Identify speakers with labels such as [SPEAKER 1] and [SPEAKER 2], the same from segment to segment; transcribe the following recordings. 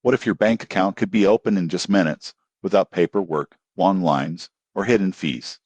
[SPEAKER 1] What if your bank account could be opened in just minutes without paperwork, long lines, or hidden fees?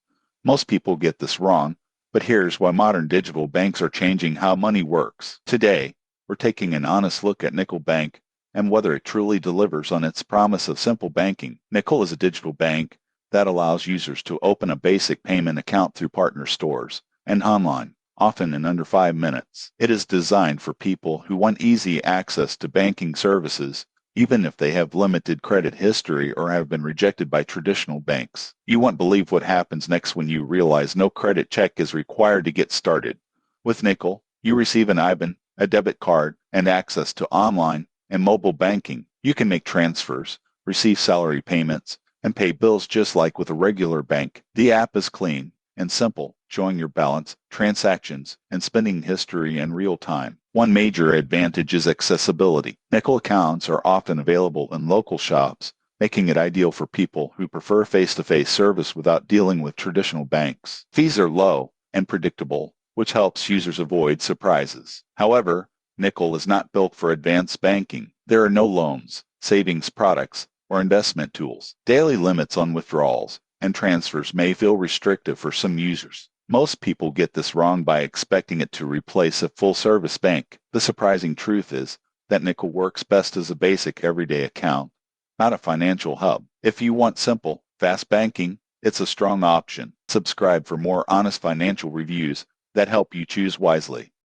[SPEAKER 1] Most people get this wrong, but here's why modern digital banks are changing how money works. Today, we're taking an honest look at Nickel Bank and whether it truly delivers on its promise of simple banking. Nickel is a digital bank that allows users to open a basic payment account through partner stores and online, often in under 5 minutes. It is designed for people who want easy access to banking services, even if they have limited credit history or have been rejected by traditional banks. You won't believe what happens next when you realize no credit check is required to get started. With Nickel, you receive an IBAN, a debit card, and access to online and mobile banking. You can make transfers, receive salary payments, and pay bills just like with a regular bank. The app is clean and simple, showing your balance, transactions, and spending history in real time. One major advantage is accessibility. Nickel accounts are often available in local shops, making it ideal for people who prefer face-to-face service without dealing with traditional banks. Fees are low and predictable, which helps users avoid surprises. However, Nickel is not built for advanced banking. There are no loans, savings products, or investment tools. Daily limits on withdrawals and transfers may feel restrictive for some users. Most people get this wrong by expecting it to replace a full-service bank. The surprising truth is that Nickel works best as a basic everyday account, not a financial hub. If you want simple, fast banking, it's a strong option. Subscribe for more honest financial reviews that help you choose wisely.